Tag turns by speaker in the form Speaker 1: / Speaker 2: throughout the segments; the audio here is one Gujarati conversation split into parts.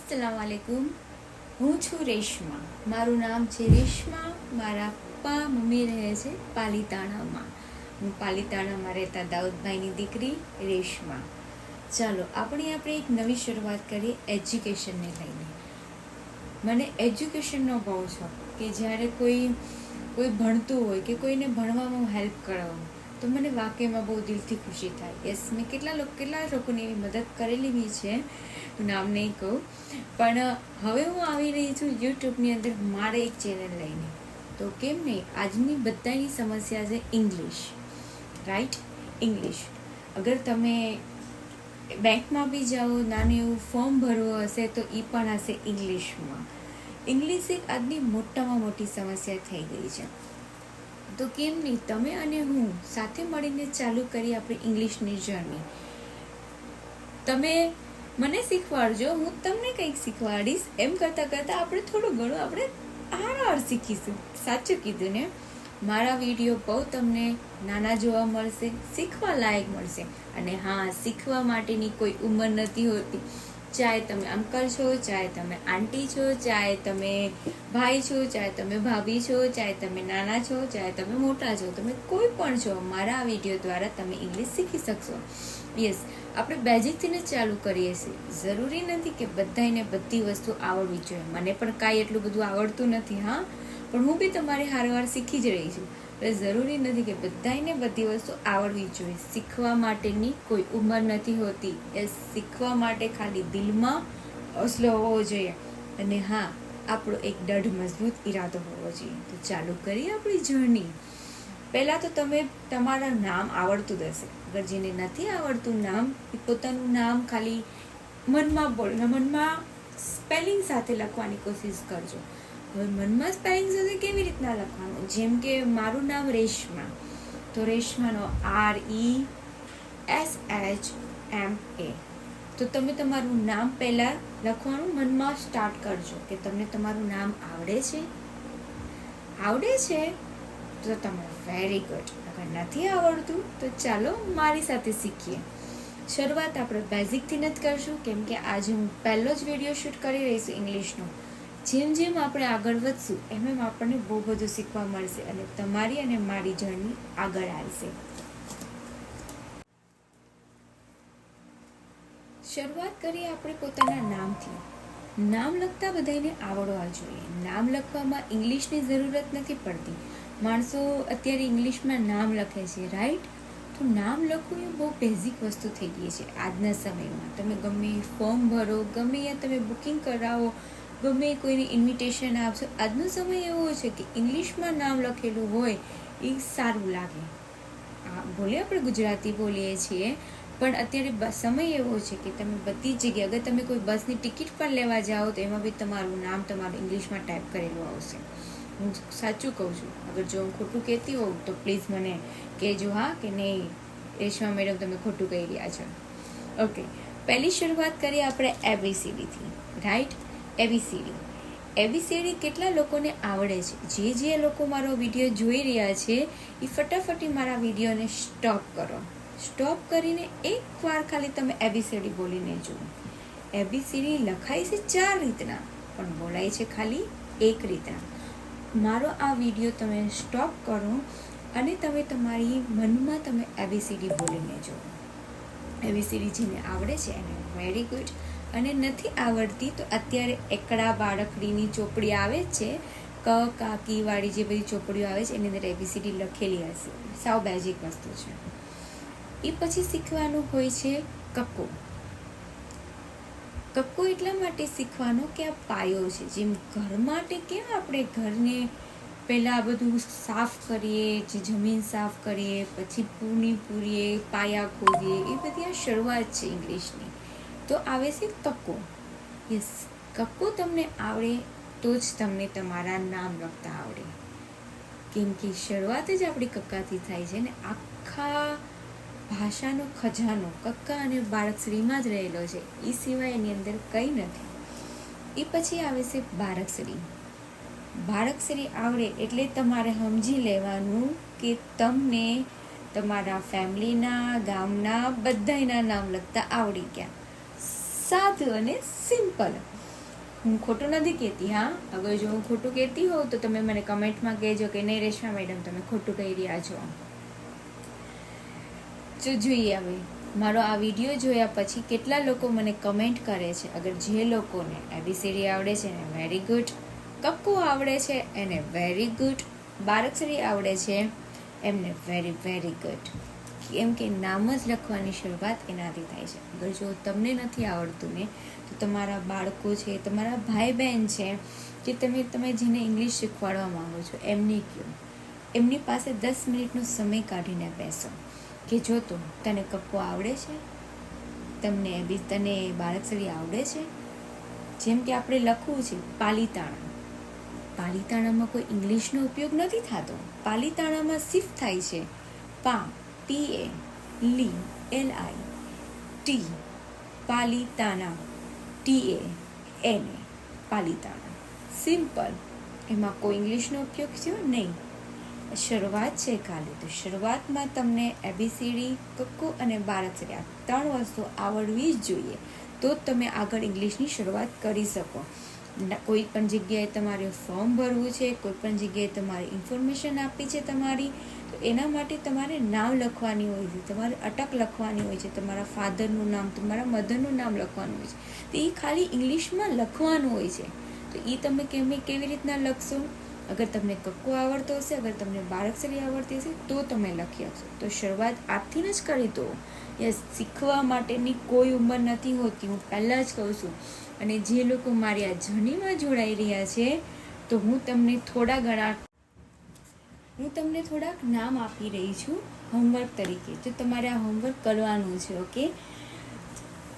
Speaker 1: अस्सलाम वालेकुम। હું છું રેશમા. મારું નામ છે રેશમા. મારા પપ્પા મમ્મી રહે છે પાલીતાણામાં. હું પાલીતાણામાં રહેતા દાઉદભાઈની દીકરી રેશમા. ચાલો આપણે એક નવી શરૂઆત કરીએ એજ્યુકેશનને લઈને. મને એજ્યુકેશનનો બહુ શોખ કે જ્યારે કોઈ ભણતું હોય કે કોઈને ભણવામાં હેલ્પ કરવામાં તો મને વાકઈમાં બહુ દિલથી ખુશી થાય. યસ, મેં કેટલા લોકોની એવી મદદ કરેલી બી છે, નામ નહીં કહું. પણ હવે હું આવી રહી છું યુટ્યુબની અંદર મારે એક ચેનલ લઈને. તો કેમ નહીં, આજની બધાની સમસ્યા છે ઇંગ્લિશ, રાઈટ? ઇંગ્લિશ. અગર તમે બેંકમાં બી જાઓ, નાનું એવું ફોર્મ ભરવું હશે તો એ પણ હશે ઇંગ્લિશમાં. ઇંગ્લિશ એક આજની મોટામાં મોટી સમસ્યા થઈ ગઈ છે. તો કેમ નહીં, તમે અને હું સાથે મળીને ચાલુ કરી આપણી ઇંગ્લિશની જર્ની. તમે મને શીખવાડજો, હું તમને કંઈક શીખવાડીશ. એમ કરતાં કરતાં આપણે થોડું ઘણું આર શીખીશું. સાચું કીધું ને? મારા વિડીયો બહુ તમને નાના જોવા મળશે, શીખવા લાયક મળશે. અને હા, શીખવા માટેની કોઈ ઉંમર નથી હોતી. ચાહે તમે અંકલ છો, ચાહે તમે આંટી છો, ચાહે તમે ભાઈ છો, ચાહે તમે ભાભી છો, ચાહે તમે નાના છો, ચાહે તમે મોટા છો, તમે કોઈ પણ છો, મારા આ વિડીયો દ્વારા તમે ઇંગ્લિશ શીખી શકશો. યસ, આપણે બેઝિકથી જ ચાલુ કરીએ છીએ. જરૂરી નથી કે બધાને બધી વસ્તુ આવડવી જોઈએ. મને પણ કાંઈ એટલું બધું આવડતું નથી, હા, પણ હું બી તમારી હારવાર શીખી જ રહી છું. એટલે જરૂરી નથી કે બધાને બધી વસ્તુ આવડવી જોઈએ. શીખવા માટેની કોઈ ઉંમર નથી હોતી. એ શીખવા માટે ખાલી દિલમાં હौसલો હોવો જોઈએ. અને હા, આપણો એક દૃઢ મજબૂત ઈરાદો હોવો જોઈએ. તો ચાલુ કરીએ આપણી જર્ની. પહેલાં તો તમે તમારા નામ આવડતું જ હશે. અગર જેને નથી આવડતું નામ, એ પોતાનું નામ ખાલી મનમાં સ્પેલિંગ સાથે લખવાની કોશિશ કરજો. હવે મનમાં સ્પેલિંગ સાથે કેવી રીતના લખવાનું? જેમ કે મારું નામ રેશમા, તો રેશમાનો RESHMA. તો તમે તમારું નામ પહેલાં લખવાનું મનમાં સ્ટાર્ટ કરજો કે તમને તમારું નામ આવડે છે. તો તમે વેરી ગુડ. અગર નથી આવડતું તો ચાલો મારી સાથે શીખીએ. શરૂઆત આપણે બેઝિકથી જ કરશું, કેમ કે આજે હું પહેલો જ વિડીયો શૂટ કરી રહી છું ઇંગ્લિશનો. જેમ આપણે આગળ વધશું એમ આપણને બહુ બધું શીખવા મળશે અને તમારી અને મારી જર્ની આગળ આવશે. શરૂઆત કરીએ આપણે પોતાના નામથી. નામ લખતા બધાને આવડવા જોઈએ. નામ લખવામાં ઇંગ્લિશની જરૂરત નથી પડતી. માણસો અત્યારે ઇંગ્લિશમાં નામ લખે છે, રાઈટ? તો નામ લખવું એ બહુ બેઝિક વસ્તુ થઈ ગઈ છે આજના સમયમાં. તમે ગમે ફોર્મ ભરો, ગમે ત્યાં તમે બુકિંગ કરાવો, ગમે કોઈને ઇન્વિટેશન આપશો, આજનો સમય એવો છે કે ઇંગ્લિશમાં નામ લખેલું હોય એ સારું લાગે. ભલે આપણે ગુજરાતી બોલીએ છીએ, પણ અત્યારે સમય એવો છે કે તમે બધી જ જગ્યાએ, અગર તમે કોઈ બસની ટિકિટ પણ લેવા જાઓ તો એમાં બી તમારું નામ તમારું ઇંગ્લિશમાં ટાઈપ કરેલું આવશે. હું સાચું કહું છું. અગર જો હું ખોટું કહેતી હોઉં તો પ્લીઝ મને કહેજો, હા કે નહીં રેશમા મેડમ તમે ખોટું કહી રહ્યા છો. ઓકે, પહેલી શરૂઆત કરીએ આપણે ABCDથી, રાઈટ? ABCD કેટલા લોકોને આવડે છે? જે લોકો મારો વિડીયો જોઈ રહ્યા છે એ ફટાફટી મારા વિડીયોને સ્ટોપ કરો. સ્ટોપ કરીને એકવાર ખાલી તમે ABCD બોલીને જુઓ. ABCD લખાય છે 4 રીતના, પણ બોલાય છે ખાલી 1 રીતના. મારો આ વિડીયો તમે સ્ટોપ કરો અને તમે તમારી મનમાં તમે ABCD બોલીને જુઓ. ABCD જેને આવડે છે એને વેરી ગુડ, અને નથી આવડતી તો અત્યારે એકડા બાળકડીની ચોપડી આવે છે, ક કાકી વાળી જે બધી ચોપડીઓ આવે છે એની અંદર ABCD લખેલી હશે. સાવ બેઝિક વસ્તુ છે. એ પછી શીખવાનું હોય છે કક્કો. કક્કો એટલા માટે શીખવાનો કે આ પાયો છે. જેમ ઘર માટે કેમ આપણે ઘરને પહેલાં બધું સાફ કરીએ, જે જમીન સાફ કરીએ, પછી પૂરીએ, પાયા ખોદીએ, એ બધી આ શરૂઆત છે ઇંગ્લિશની. તો આવે છે કક્કો. યસ, કક્કો તમને આવડે તો જ તમને તમારા નામ લખતા આવડે. કેમ કે શરૂઆત જ આપણી કક્કાથી થાય છે ને. આખા ભાષાનો ખજાનો કક્કા અને બાળકશ્રીમાં જ રહેલો છે. એ સિવાય એની અંદર કંઈ નથી. એ પછી આવે છે બાળકશ્રી. બાળકશ્રી આવડે એટલે તમારે સમજી લેવાનું કે તમને તમારા ફેમિલીના, ગામના બધાના નામ લખતા આવડી ગયા. સાદું અને સિમ્પલ. હું ખોટું નથી કહેતી. હા, અગર જો હું ખોટું કહેતી હોઉં તો તમે મને કમેન્ટમાં કહેજો કે નહીં રેશમા મેડમ તમે ખોટું કહી રહ્યા છો. તો જોઈએ હવે મારો આ વિડીયો જોયા પછી કેટલા લોકો મને કમેન્ટ કરે છે. અગર જે લોકોને ABCD આવડે છે એને વેરી ગુડ, કક્કો આવડે છે એને વેરી ગુડ, બારાક્ષરી આવડે છે એમને વેરી વેરી ગુડ. કેમ કે નામ જ લખવાની શરૂઆત એનાથી થાય છે. અગર જો તમને નથી આવડતું ને તો તમારા બાળકો છે, તમારા ભાઈ બહેન છે, જે તમે જેને ઇંગ્લિશ શીખવાડવા માંગો છો એમને કહો, એમની પાસે 10 મિનિટનો સમય કાઢીને બેસો કે જો તો તને કક્કો આવડે છે, તને બારાક્ષરી આવડે છે. જેમ કે આપણે લખવું છે પાલીતાણા, પાલીતાણામાં કોઈ ઇંગ્લિશનો ઉપયોગ નથી થતો. પાલીતાણામાં શિફ્ટ થાય છે PA LI TI, Palitana TANA, Palitana. Simple, એમાં કોઈ ઇંગ્લિશનો ઉપયોગ થયો નહીં. શરૂઆત છે ખાલી. તો શરૂઆતમાં તમને ABCD, કક્કો અને બારાક્ષરી આ 3 વસ્તુ આવડવી જ જોઈએ, તો જ તમે આગળ ઇંગ્લિશની શરૂઆત કરી શકો. કોઈ પણ જગ્યાએ તમારે ફોર્મ ભરવું છે, કોઈ પણ જગ્યાએ તમારે ઇન્ફોર્મેશન આપવી છે તમારી, તો એના માટે તમારે નામ લખવાની હોય છે, તમારે અટક લખવાની હોય છે, તમારા ફાધરનું નામ, તમારા મધરનું નામ લખવાનું હોય છે. તો એ ખાલી ઇંગ્લિશમાં લખવાનું હોય છે. તો એ તમે કેવી રીતના લખશો? અગર તમને કક્કો આવડતો હશે, અગર તમને બારાક્ષરી આવડતી હશે તો તમે લખી શકશો. તો શરૂઆત આજથી જ કરી દો. યસ, શીખવા માટેની કોઈ ઉંમર નથી હોતી, હું પહેલાં જ કહું છું. અને જે લોકો મારી આ જર્નીમાં જોડાઈ રહ્યા છે તો હું તમને થોડાક નામ આપી રહી છું હોમવર્ક તરીકે. જો તમારે આ હોમવર્ક કરવાનું છે. ઓકે,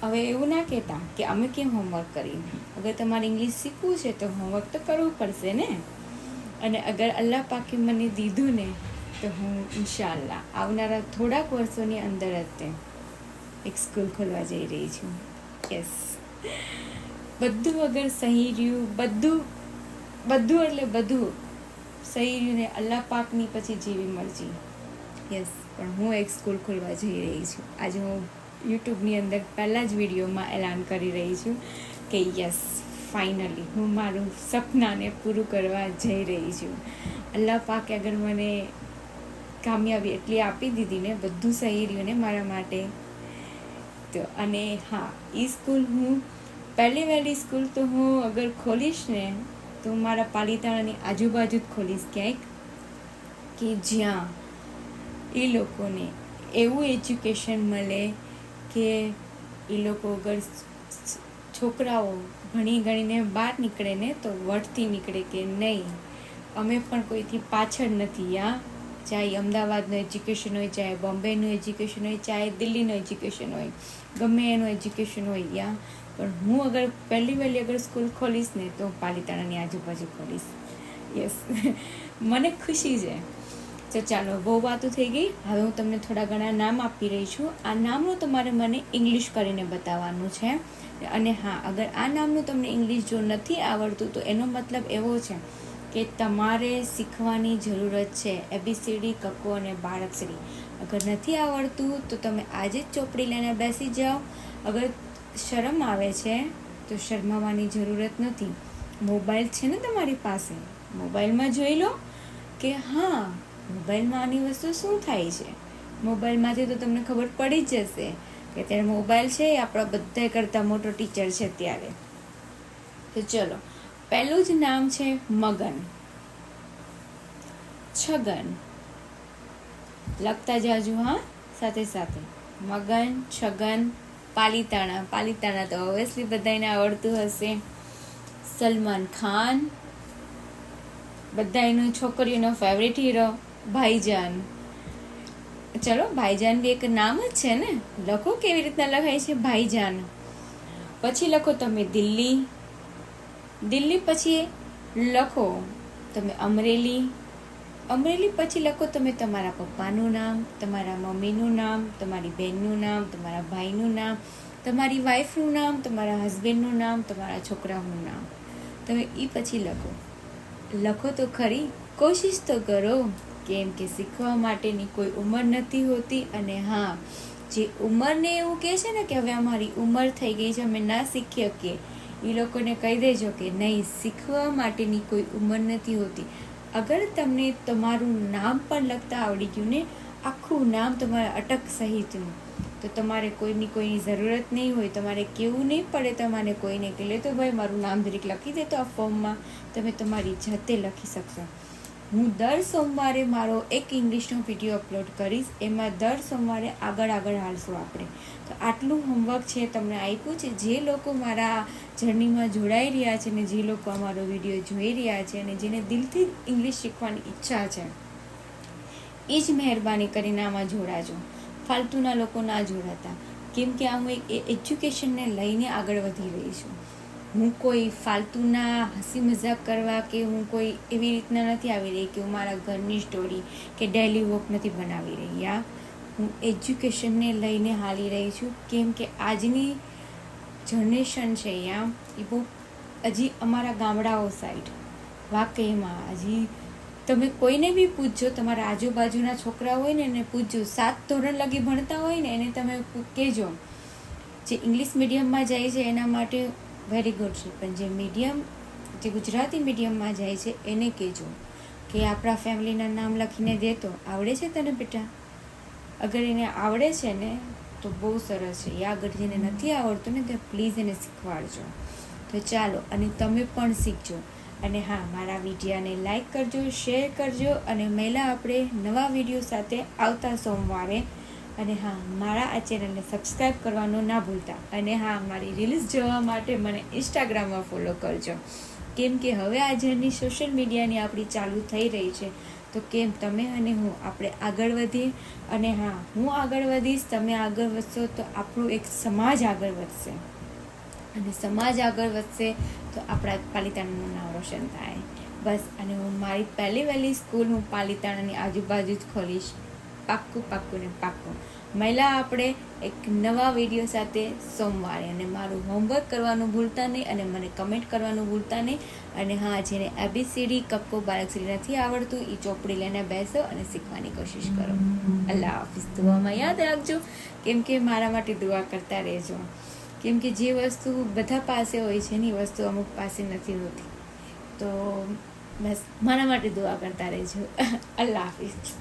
Speaker 1: હવે એવું ના કહેતા કે અમે કેમ હોમવર્ક કરીએ. અગર તમારે ઇંગ્લિશ શીખવું છે તો હોમવર્ક તો કરવું પડશે ને. અને અગર અલ્લાહ પાકે મને દીધું ને તો હું ઇન્શાઅલ્લાહ આવનારા થોડાક વર્ષોની અંદર જ એક સ્કૂલ ખોલવા જઈ રહી છું. યસ, બધું અગર સહી રહ્યું, બધું એટલે બધું સહી રહ્યું ને અલ્લાહ પાકની પછી જેવી મરજી. યસ, પણ હું એક સ્કૂલ ખોલવા જઈ રહી છું. આજે હું યુટ્યુબની અંદર પહેલાં જ વિડીયોમાં એલાન કરી રહી છું કે યસ, ફાઇનલી હું મારું સપનાને પૂરું કરવા જઈ રહી છું. અલ્લાહ પાકે અગર મને કામયાબી એટલી આપી દીધી ને, બધું સહી રહ્યું ને મારા માટે તો. અને હા, એ સ્કૂલ હું વહેલી સ્કૂલ તો હું અગર ખોલીશ ને તો મારા પાલીતાણાની આજુબાજુ જ ખોલીશ ક્યાંક, કે જ્યાં એ લોકોને એવું એજ્યુકેશન મળે કે એ લોકો અગર છોકરાઓ ભણી ગણીને બહાર નીકળે ને તો વટથી નીકળે કે નહીં, અમે પણ કોઈથી પાછળ નથી. ચાહે અમદાવાદનું એજ્યુકેશન હોય, ચાહે બોમ્બેનું એજ્યુકેશન હોય, ચાહે દિલ્હીનું એજ્યુકેશન હોય, ગમે એનું એજ્યુકેશન હોય, પણ હું અગર વહેલી અગર સ્કૂલ ખોલીશ ને તો પાલીતાણાની આજુબાજુ ખોલીશ. યસ, મને ખુશી છે. તો ચાલો, બહુ વાતો થઈ ગઈ. હવે હું તમને થોડા ઘણા નામ આપી રહી છું. આ નામનું તમારે મને ઇંગ્લિશ કરીને બતાવવાનું છે. અને હા, અગર આ નામનું તમને ઇંગ્લિશ જો નથી આવડતું તો એનો મતલબ એવો છે કે તમારે શીખવાની જરૂરત છે ABCD, કક્કો અને બારાક્ષરી. અગર નથી આવડતું તો તમે આજે જ ચોપડી લઈને બેસી જાઓ. અગર શરમ આવે છે તો શરમાવાની જરૂરત નથી. મોબાઈલ છે ને તમારી પાસે, મોબાઈલમાં જોઈ લો કે હા, મોબાઈલમાં આની વસ્તુ શું થાય છે. મોબાઈલમાંથી તો તમને ખબર પડી જ જશે કે અત્યારે મોબાઈલ છે એ આપણા બધા કરતાં મોટો ટીચર છે અત્યારે. તો ચલો, પહેલું જ નામ છે મગન. છગન લખતા જાજુ, હા, સાથે સાથે. મગન, છગન, પાલીતાણા તો ઓબ્વિયસલી બધાને આવડતું હશે. સલમાન ખાન, બધાનો છોકરીઓનો ફેવરેટ હીરો ભાઈજાન. ચલો, ભાઈજાન બી એક નામ જ છે ને. લખો કેવી રીતના લખાય છે ભાઈજાન. પછી લખો તમે દિલ્હી, પછી લખો તમે અમરેલી પછી લખો તમે તમારા પપ્પાનું નામ, તમારા મમ્મીનું નામ, તમારી બહેનનું નામ, તમારા ભાઈનું નામ, તમારી વાઈફનું નામ, તમારા હસબન્ડનું નામ, તમારા છોકરાઓનું નામ. તમે એ પછી લખો તો ખરી, કોશિશ તો કરો. કેમ કે શીખવા માટેની કોઈ ઉંમર નથી હોતી. અને હા, જે ઉંમરને એવું કહે છે ને કે હવે અમારી ઉંમર થઈ ગઈ છે, અમે ના શીખી શકીએ, એ લોકોને કહી દેજો કે નહીં, શીખવા માટેની કોઈ ઉંમર નથી હોતી. અગર તમને તમારું નામ પણ લખતા આવડી ગયું ને, આખું નામ તમારા અટક સહિતનું, તો તમારે કોઈની જરૂરત નહીં હોય. તમારે કેવું નહીં પડે તમારે કોઈને કે લે તો ભાઈ મારું નામ જરીક લખી દે તો આ ફોર્મમાં. તમે તમારી જાતે લખી શકશો. હું દર સોમવારે મારો એક ઇંગ્લિશનો વિડીયો અપલોડ કરીશ. એમાં દર સોમવારે આગળ હાલશું આપણે. તો આટલું હોમવર્ક છે તમને આપ્યું છે. જે લોકો મારા જર્નીમાં જોડાઈ રહ્યા છે ને જે લોકો અમારો વિડીયો જોઈ રહ્યા છે અને જેને દિલથી ઇંગ્લિશ શીખવાની ઈચ્છા છે, એ જ મહેરબાની કરીને આમાં જોડાજો. ફાલતુના લોકો ના જોડાતા, કેમ કે આ હું એક એજ્યુકેશનને લઈને આગળ વધી રહી છું. હું કોઈ ફાલતુના હસી મજાક કરવા કે હું કોઈ એવી રીતના નથી આવી રહી કે હું મારા ઘરની સ્ટોરી કે ડેલી વોક નથી બનાવી રહી. હું એજ્યુકેશનને લઈને હાલી રહી છું, કેમ કે આજની જનરેશન છે એ બહુ હજી અમારા ગામડાઓ સાઈડ વાકઈમાં હજી તમે કોઈને બી પૂછજો, તમારા આજુબાજુના છોકરા હોય ને એને પૂછજો, 7 ધોરણ લગી ભણતા હોય ને એને તમે કહેજો. જે ઇંગ્લિશ મીડિયમમાં જાય છે એના માટે વેરી ગુડ છે, પણ જે ગુજરાતી મીડિયમમાં જાય છે એને કહેજો કે આપણા ફેમિલીના નામ લખીને દે તો આવડે છે તને બેટા. અગર એને આવડે છે ને તો બહુ સરસ છે. અગર જેને નથી આવડતું ને તો પ્લીઝ એને શીખવાડજો. તો ચાલો, અને તમે પણ શીખજો. અને હા, મારા વિડીયોને લાઈક કરજો, શેર કરજો, અને મહિલા આપણે નવા વિડીયો સાથે આવતા સોમવારે. અને હા, મારા આ ચેનલને સબસ્ક્રાઈબ કરવાનું ના ભૂલતા. અને હા, મારી રીલ્સ જોવા માટે મને ઇન્સ્ટાગ્રામમાં ફોલો કરજો, કેમ કે હવે આ જર્ની સોશિયલ મીડિયાની આપણી ચાલુ થઈ રહી છે. તો કેમ તમે અને હું આપણે આગળ વધીએ. અને હા, હું આગળ વધીશ, તમે આગળ વધશો તો આપણું એક સમાજ આગળ વધશે, અને સમાજ આગળ વધશે તો આપણા પાલિતાણાનું નામ રોશન થાય. બસ, અને હું મારી પહેલી વહેલી સ્કૂલ હું પાલિતાણાની આજુબાજુ જ ખોલીશ. પાક્કું ને પાક્કું. મહિલા આપણે એક નવા વિડીયો સાથે સોમવારે. અને મારું હોમવર્ક કરવાનું ભૂલતા નહીં, અને મને કમેન્ટ કરવાનું ભૂલતા નહીં. અને હા, જેને ABCD કક્કો બારાક્ષરી નથી આવડતું એ ચોપડી લઈને બેસો અને શીખવાની કોશિશ કરો. અલ્લાહ હાફિઝ. દુઆમાં યાદ રાખજો, કેમ કે મારા માટે દુઆ કરતા રહેજો. કેમ કે જે વસ્તુ બધા પાસે હોય છે ને એ વસ્તુ અમુક પાસે નથી હોતી. તો બસ મારા માટે દુઆ કરતા રહેજો. અલ્લાહ હાફિઝ.